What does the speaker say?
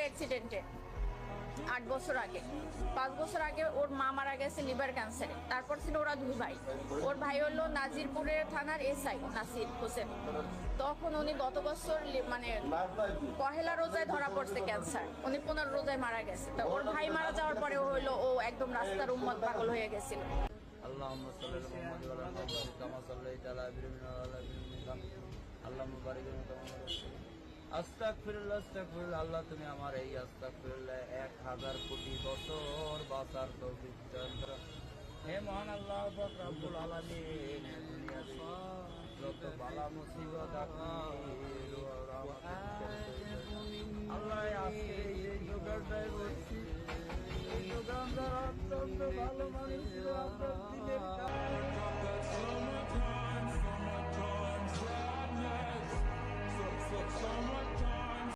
অ্যাক্সিডেন্টে 8 বছর আগে। 5 বছর আগে ওর মা মারা গেছে লিভার ক্যান্সারে। তারপর ছিল ওরা 2 ভাই। ওর ভাই হলো নাজিরপুরের থানার এসআই নাসির হোসেন। তখন উনি গত বছর মানে পহেলা রোজায় ধরা পড়ছে ক্যান্সার। উনি 15 রোজায় মারা গেছে। তো ওর ভাই মারা যাওয়ার পরে হইলো ও একদম রাস্তার উম্মত পাগল হয়ে গেছিল। আল্লাহুম্মা সাল্লি আলা মুহাম্মাদ ওয়া আলা আলি মুহাম্মাদ কামা সাল্লাইতা আলা ইব্রাহিম ওয়া আলা আলি ইব্রাহিম আল্লাহুম্মা বারিক আলা আস্তাগফিরুল্লাহ আস্তাগফিরুল্লাহ। আল্লাহ তুমি আমার এই আস্তাগফিরুল্লাহ 1000 কোটি বছর বাঁচার তৌফিক দান করো। হে মহান আল্লাহ পাক রব্বুল আলামিন, দুনিয়ার যত বালা মুসিবত আপনি আল্লাহ আজকে এই যোগাড়টাই করছি, এই যোগান দ্বারা অত্যন্ত ভালো মানুষ আপনার দিনের